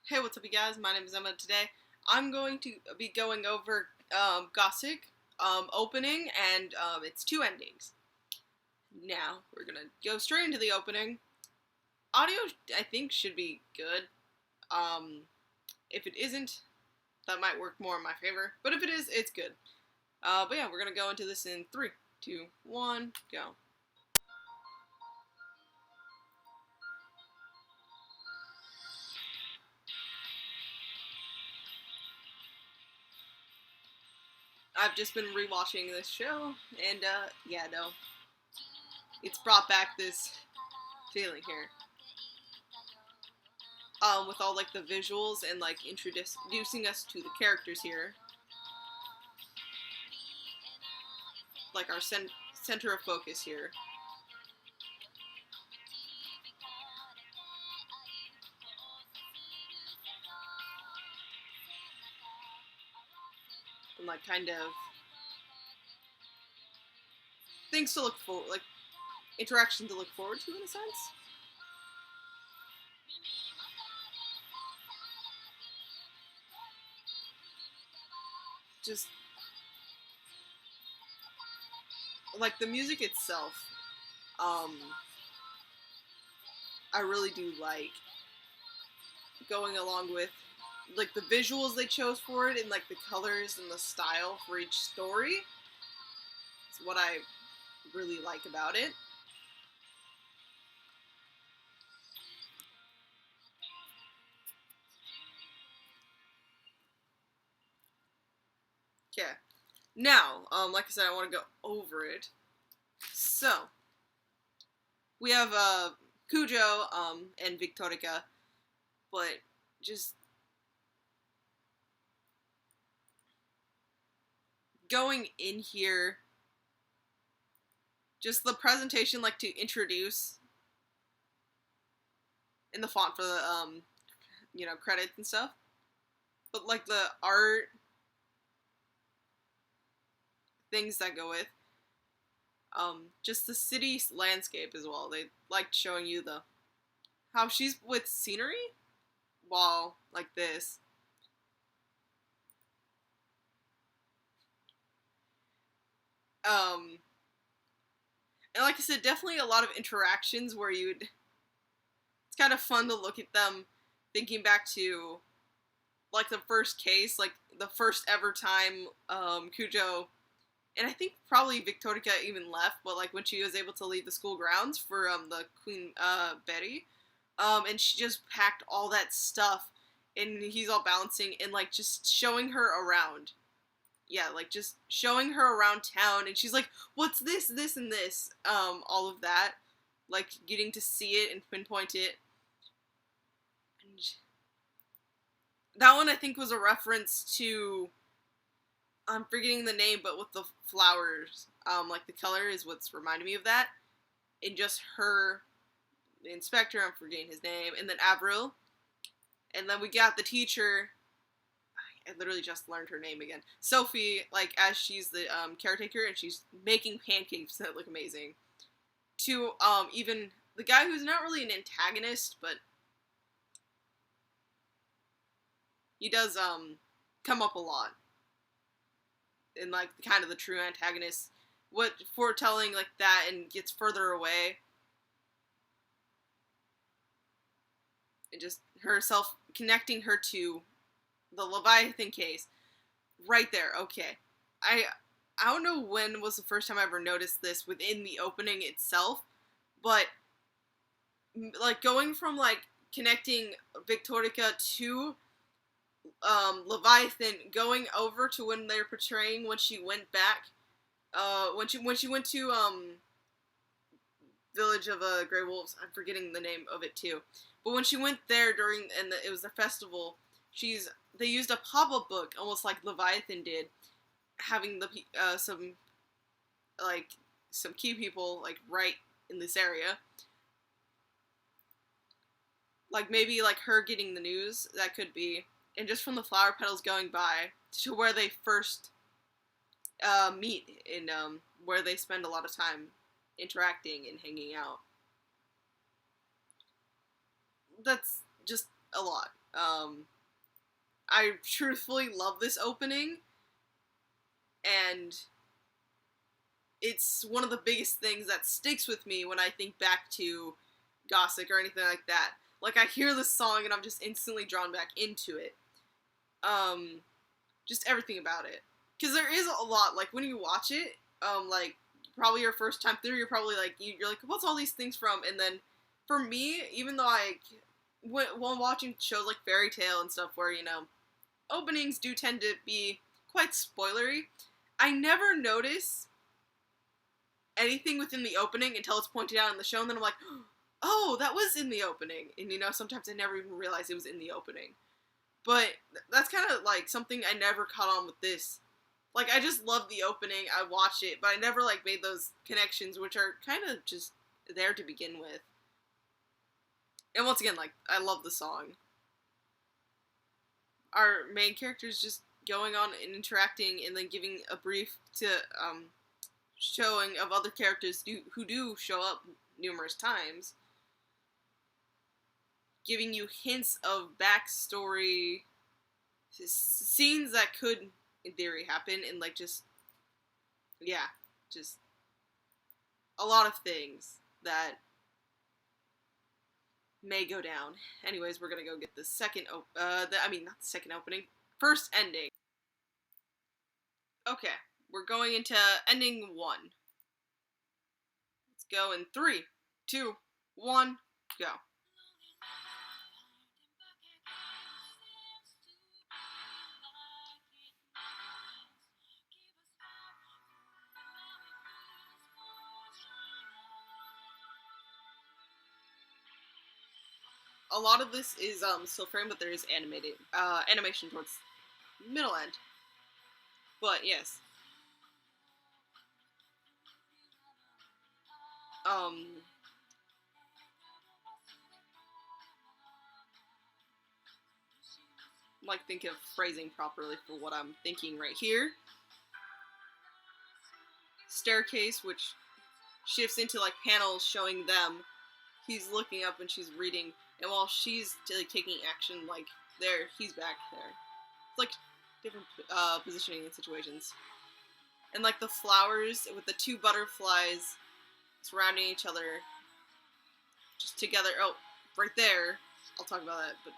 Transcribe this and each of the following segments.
Hey, what's up, you guys? My name is Emma. Today, I'm going to be going over Gosick Opening and its two endings. Now, we're gonna go straight into the opening. Audio, I think, should be good. If it isn't, that might work more in my favor. But if it is, it's good. But yeah, we're gonna go into this in 3, 2, 1, go. I've just been rewatching this show, and yeah, no, it's brought back this feeling here. With all like the visuals and like introducing us to the characters here, like our center of focus here. And like kind of things to look for, like interaction to look forward to in a sense. Just like the music itself, I really do like going along with like the visuals they chose for it and like the colors and the style for each story. It's what I really like about it. Okay. Now, like I said, I want to go over it. So, we have Cujo and Victorica, but just going in here, just the presentation, like to introduce in the font for the credits and stuff, but like the art things that go with just the city landscape as well. They liked showing you how she's with scenery while like this. And like I said, definitely a lot of interactions where it's kind of fun to look at them thinking back to like the first case, like the first ever time Cujo, and I think probably Victorica even left, but like when she was able to leave the school grounds for the Queen Betty, and she just packed all that stuff, and he's all bouncing and like just showing her around. Yeah, like just showing her around town, and she's like, "What's this, this, and this?" All of that, like getting to see it and pinpoint it. And that one I think was a reference to, I'm forgetting the name, but with the flowers, like the color is what's reminded me of that. And just her, the inspector, I'm forgetting his name, and then Avril, and then we got the teacher. I literally just learned her name again. Sophie, like as she's the caretaker, and she's making pancakes that look amazing. To even the guy who's not really an antagonist, but he does come up a lot. And like kind of the true antagonist, what foretelling like that, and gets further away, and just herself connecting her to the Leviathan case, right there. Okay, I don't know when was the first time I ever noticed this within the opening itself, but like going from like connecting Victorica to Leviathan, going over to when they're portraying when she went back, when she went to Village of Grey Wolves. I'm forgetting the name of it too, but when she went there it was the festival. They used a pop-up book almost like Leviathan did, having the some key people like right in this area. Like maybe like her getting the news, that could be, and just from the flower petals going by to where they first meet, and where they spend a lot of time interacting and hanging out. That's just a lot. I truthfully love this opening, and it's one of the biggest things that sticks with me when I think back to Gosick or anything like that. Like, I hear this song and I'm just instantly drawn back into it. Just everything about it. Because there is a lot, like, when you watch it, like, probably your first time through, you're probably like, you're like, what's all these things from? And then, for me, even though while watching shows like Fairy Tail and stuff where, openings do tend to be quite spoilery, I never notice anything within the opening until it's pointed out in the show, and then I'm like, oh, that was in the opening. And, sometimes I never even realized it was in the opening. But that's kind of, like, something I never caught on with this. Like, I just love the opening, I watched it, but I never, like, made those connections, which are kind of just there to begin with. And once again, like, I love the song. Our main character's just going on and interacting and then giving a brief showing of other characters who do show up numerous times, giving you hints of backstory, scenes that could, in theory, happen, and, like, just a lot of things that may go down. Anyways, we're gonna go get the not the second opening, first ending. Okay, we're going into ending 1. Let's go in 3, 2, 1, go. A lot of this is still framed, but there is animation towards middle end. But yes. Like, think of phrasing properly for what I'm thinking right here. Staircase, which shifts into, like, panels showing them. He's looking up and she's reading, and while she's taking action, like, there, he's back there. It's like different positioning and situations. And, like, the flowers with the 2 butterflies surrounding each other, just together. Oh, right there. I'll talk about that, but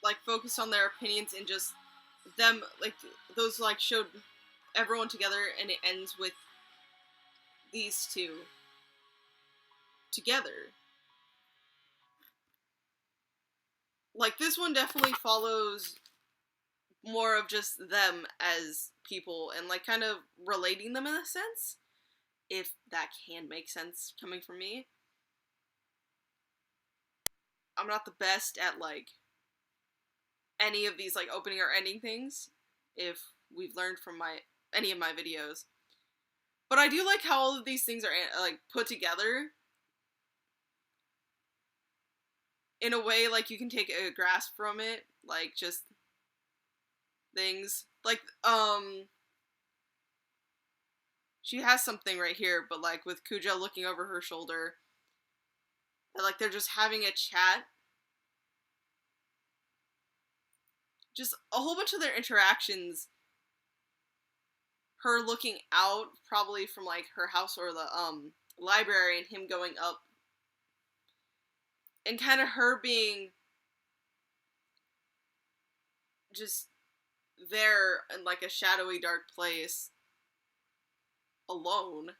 like, focused on their opinions and just them, like, those, like, showed everyone together, and it ends with these 2 together. Like, this one definitely follows more of just them as people and, like, kind of relating them in a sense, if that can make sense coming from me. I'm not the best at, like, any of these, like, opening or ending things, if we've learned from any of my videos. But I do like how all of these things are, like, put together in a way, like, you can take a grasp from it, like, just things. Like, she has something right here, but, like, with Kuja looking over her shoulder, and, like, they're just having a chat. Just a whole bunch of their interactions, her looking out, probably from, like, her house or the, library, and him going up, and kind of her being just there in, like, a shadowy, dark place, alone,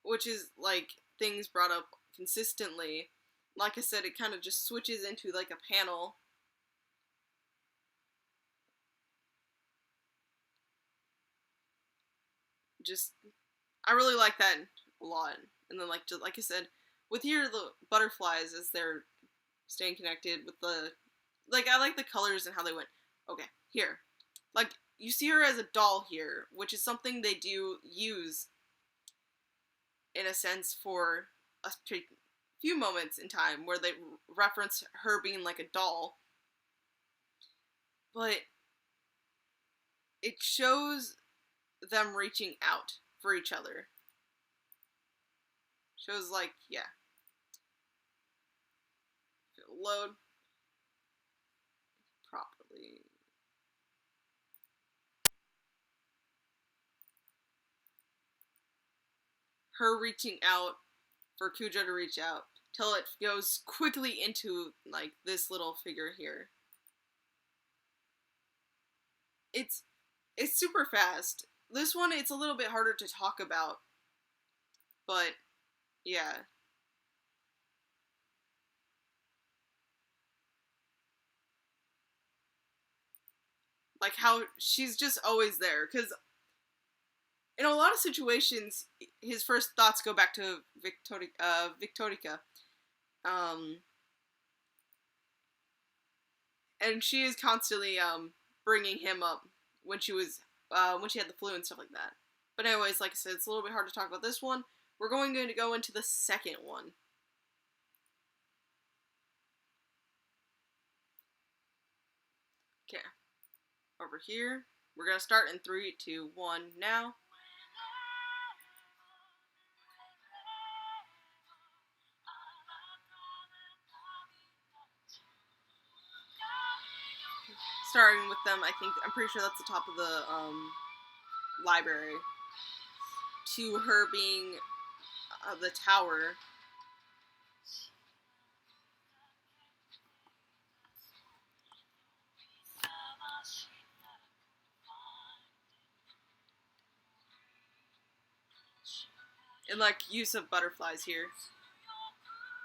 which is, like, things brought up consistently. Like I said, it kind of just switches into, like, a panel. Just, I really like that a lot. And then, like, just like I said, with here, the butterflies, as they're staying connected with the, like, I like the colors and how they went, okay, here. Like, you see her as a doll here, which is something they do use, in a sense, for a few moments in time, where they reference her being like a doll. But it shows them reaching out for each other. Shows like, yeah. Load properly. Her reaching out for Cujo to reach out till it goes quickly into like this little figure here. It's super fast. This one, it's a little bit harder to talk about, but yeah. Like how she's just always there, because in a lot of situations, his first thoughts go back to Victorica. And she is constantly bringing him up when she had the flu and stuff like that. But anyways, like I said, it's a little bit hard to talk about this one. We're going to go into the second one. Okay. Over here. We're going to start in 3, 2, 1, now. Starting with them, I'm pretty sure that's the top of the library. To her being the tower. And like use of butterflies here,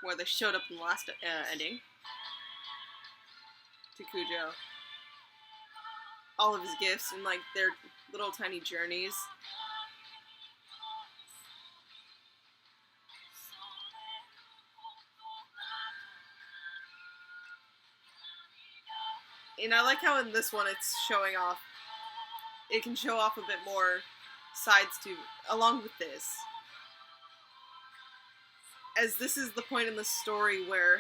where they showed up in the last ending. To Cujo. All of his gifts and like their little tiny journeys. And I like how in this one it's showing off. It can show off a bit more sides to, along with this. As this is the point in the story where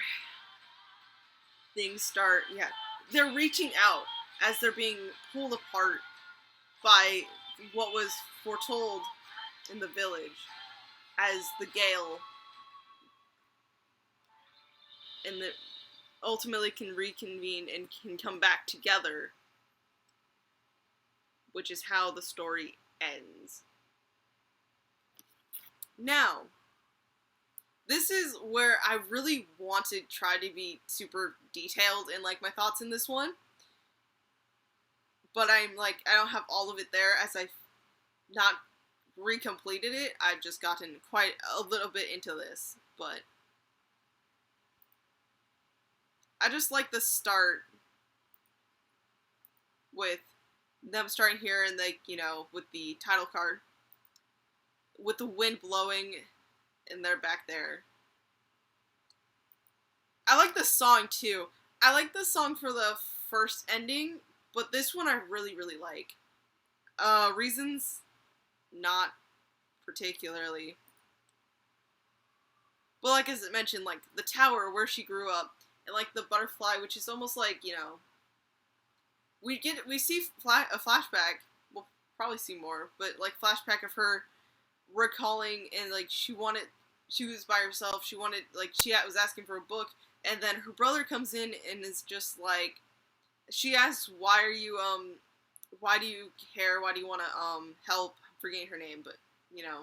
things start, yeah, they're reaching out as they're being pulled apart by what was foretold in the village as the gale, and that ultimately can reconvene and can come back together, which is how the story ends. Now, this is where I really want to try to be super detailed in like my thoughts in this one. But I'm like, I don't have all of it there as I've not recompleted it. I've just gotten quite a little bit into this. But I just like the start with them starting here and like, you know, with the title card. With the wind blowing and they're back there. I like the song too. I like the song for the first ending, but this one I really, really like. Reasons, not particularly. But like as I mentioned, like the tower where she grew up, and like the butterfly, which is almost like, you know, we see a flashback. We'll probably see more, but like flashback of her recalling and like she was by herself. She was asking for a book, and then her brother comes in and is just like, she asks, why do you care? Why do you want to help? I'm forgetting her name, but you know,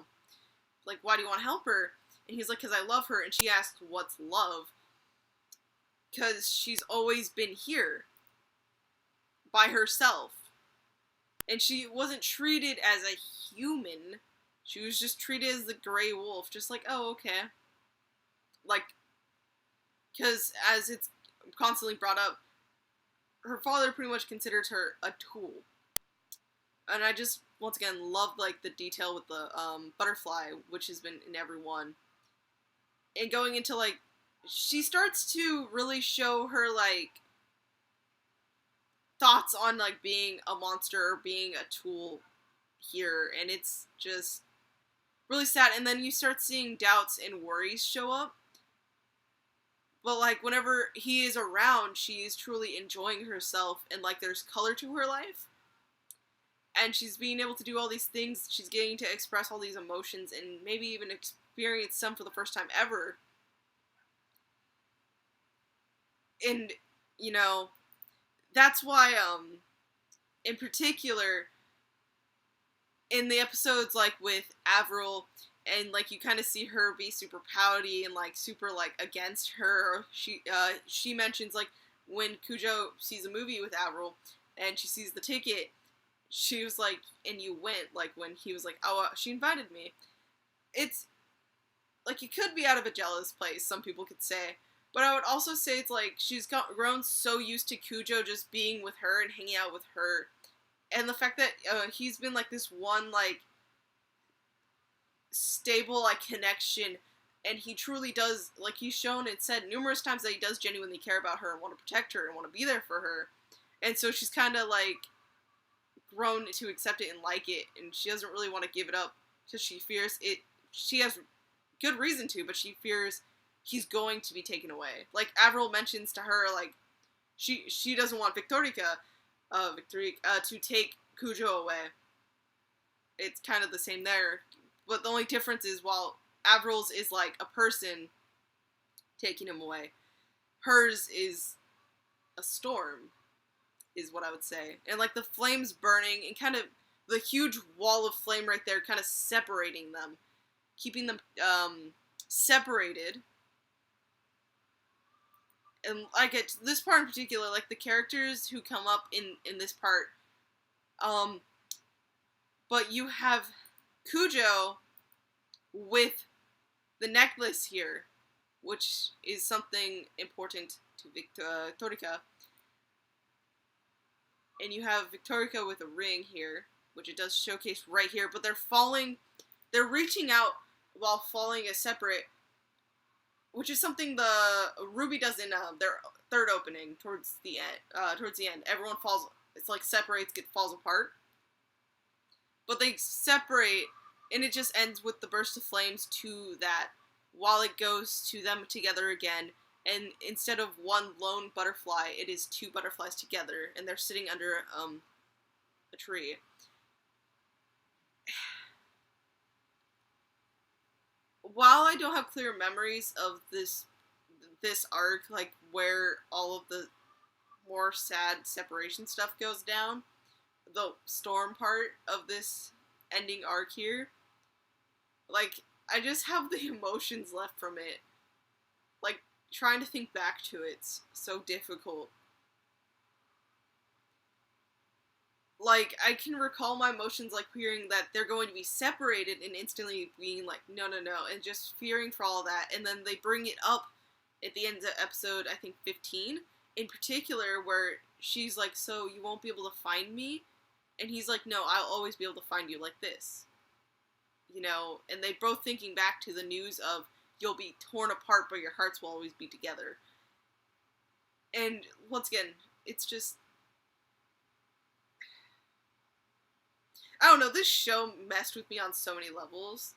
like, why do you want to help her? And he's like, because I love her. And she asks, what's love? Because she's always been here by herself, and she wasn't treated as a human. She was just treated as the gray wolf, just like, oh, okay. Like, because as it's constantly brought up, her father pretty much considers her a tool. And I just, once again, love, like, the detail with the butterfly, which has been in every one. And going into, like, she starts to really show her, like, thoughts on, like, being a monster or being a tool here. And it's just really sad. And then you start seeing doubts and worries show up. But, like, whenever he is around, she is truly enjoying herself, and, like, there's color to her life. and she's being able to do all these things. She's getting to express all these emotions and maybe even experience some for the first time ever. And, you know, that's why, in particular, in the episodes, like, with Avril, and, like, you kind of see her be super pouty and, like, super, like, against her. She mentions, like, when Cujo sees a movie with Avril, and she sees the ticket, she was like, and you went, like, when he was like, oh, she invited me. It's, like, it could be out of a jealous place, some people could say, but I would also say it's, like, she's grown so used to Cujo just being with her and hanging out with her, and the fact that he's been, like, this one, like, stable, like, connection, and he truly does, like, he's shown and said numerous times that he does genuinely care about her and want to protect her and want to be there for her, and so she's kind of, like, grown to accept it and like it, and she doesn't really want to give it up because she fears it. She has good reason to, but she fears he's going to be taken away. Like, Avril mentions to her, like, she doesn't want Victorica to take Cujo away. It's kind of the same there, but the only difference is while Avril's is like a person taking him away, hers is a storm, is what I would say. And, like, the flames burning and kind of the huge wall of flame right there kind of separating them, keeping them separated. And, like, at this part in particular, like, the characters who come up in this part, but you have Cujo with the necklace here, which is something important to Victorica. And you have Victorica with a ring here, which it does showcase right here, but they're reaching out while falling as separate, which is something the Ruby does in their third opening towards the end. Everyone falls, it's like separates, falls apart. But they separate, and it just ends with the burst of flames to that, while it goes to them together again. And instead of one lone butterfly, it is two butterflies together, and they're sitting under a tree. While I don't have clear memories of this arc, like, where all of the more sad separation stuff goes down, the storm part of this ending arc here, like, I just have the emotions left from it. Like, trying to think back to it's so difficult. Like, I can recall my emotions, like, hearing that they're going to be separated and instantly being like, no, and just fearing for all that, and then they bring it up at the end of episode, I think, 15, in particular, where she's like, so you won't be able to find me? And he's like, no, I'll always be able to find you like this. You know, and they both thinking back to the news of, you'll be torn apart, but your hearts will always be together. And, once again, it's just, I don't know, this show messed with me on so many levels,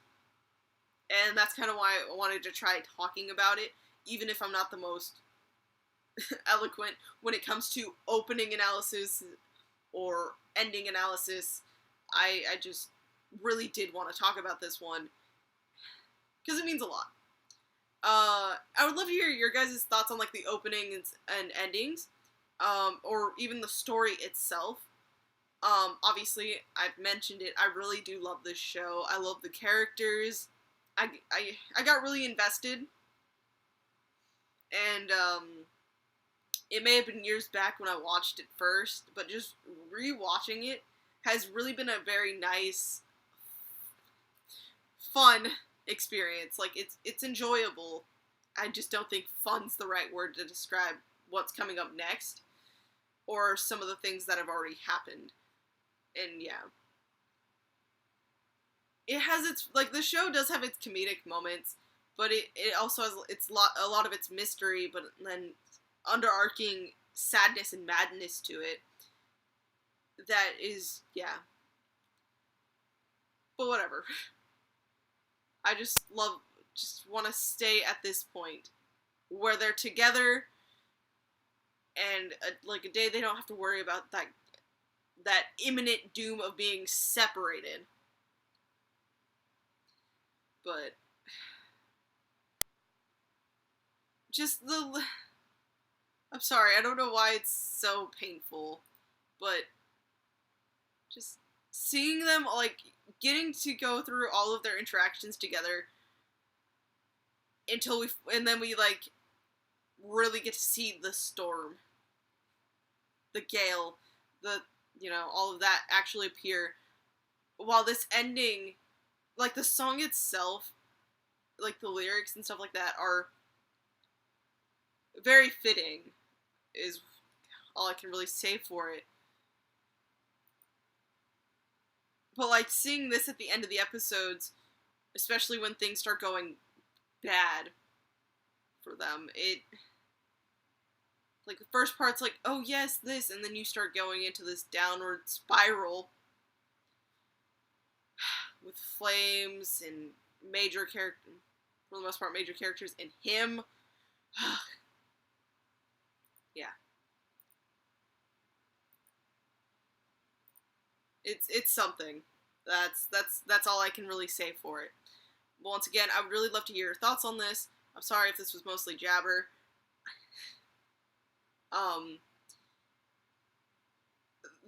and that's kind of why I wanted to try talking about it, even if I'm not the most eloquent when it comes to opening analysis or ending analysis. I just really did want to talk about this one, because it means a lot. I would love to hear your guys' thoughts on, like, the openings and endings, or even the story itself. Obviously, I've mentioned it, I really do love this show. I love the characters. I got really invested, and, it may have been years back when I watched it first, but just re-watching it has really been a very nice, fun experience. Like, it's enjoyable. I just don't think fun's the right word to describe what's coming up next, or some of the things that have already happened. And yeah, it has its, like, the show does have its comedic moments, but it also has a lot of its mystery, but then underarching sadness and madness to it. That is, yeah. But whatever. I just want to stay at this point where they're together, and like a day they don't have to worry about that imminent doom of being separated. But just I'm sorry, I don't know why it's so painful, but just seeing them, like, getting to go through all of their interactions together and then we, like, really get to see the storm, the gale, all of that actually appear, while this ending, like, the song itself, like, the lyrics and stuff like that are very fitting, is all I can really say for it. But, like, seeing this at the end of the episodes, especially when things start going bad for them, like, the first part's like, oh yes, this, and then you start going into this downward spiral with flames and for the most part, major characters, and him. Yeah. It's something. That's all I can really say for it. But once again, I would really love to hear your thoughts on this. I'm sorry if this was mostly jabber.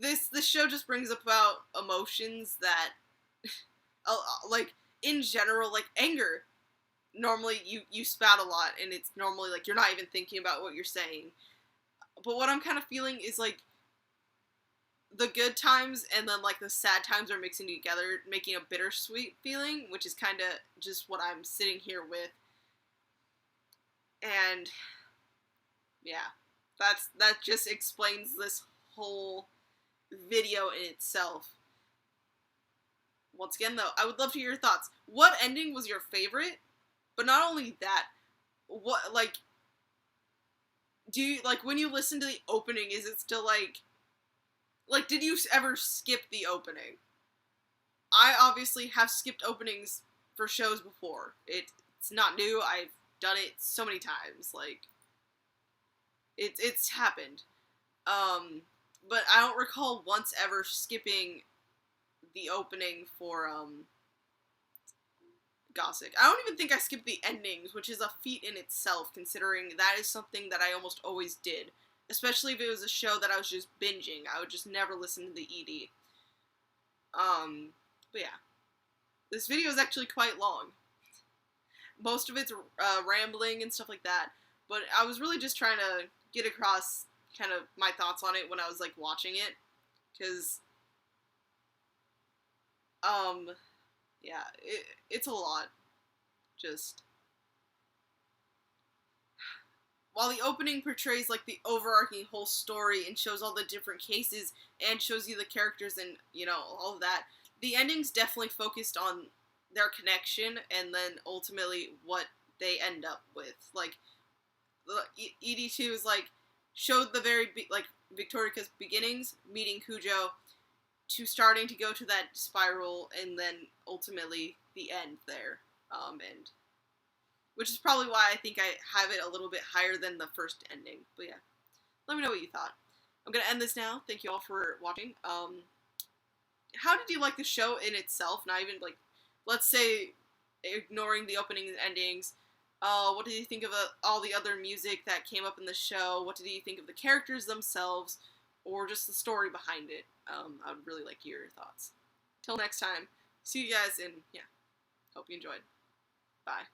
This show just brings up about emotions that, like, in general, like, anger. Normally, you spout a lot, and it's normally, like, you're not even thinking about what you're saying. But what I'm kind of feeling is, like, the good times and then, like, the sad times are mixing together, making a bittersweet feeling, which is kind of just what I'm sitting here with. And, yeah, that just explains this whole video in itself. Once again, though, I would love to hear your thoughts. What ending was your favorite? But not only that, what, like, do you, like, when you listen to the opening, is it still, like, did you ever skip the opening? I obviously have skipped openings for shows before. It's not new. I've done it so many times. Like, it's happened. But I don't recall once ever skipping the opening for, Gosick. I don't even think I skipped the endings, which is a feat in itself, considering that is something that I almost always did. Especially if it was a show that I was just binging. I would just never listen to the ED. But yeah. This video is actually quite long. Most of it's rambling and stuff like that. But I was really just trying to get across kind of my thoughts on it when I was, like, watching it. Because, yeah, it's a lot. Just, while the opening portrays, like, the overarching whole story and shows all the different cases and shows you the characters and, all of that, the ending's definitely focused on their connection and then ultimately what they end up with. Like, ED2 is, like, showed the very, Victorica's beginnings, meeting Cujo, to starting to go to that spiral, and then ultimately the end there. And which is probably why I think I have it a little bit higher than the first ending. But yeah, let me know what you thought. I'm gonna end this now. Thank you all for watching. How did you like the show in itself? Not even, like, let's say, ignoring the openings and endings. What did you think of all the other music that came up in the show? What did you think of the characters themselves? Or just the story behind it? I would really like to hear your thoughts. Till next time, see you guys, and yeah, hope you enjoyed. Bye.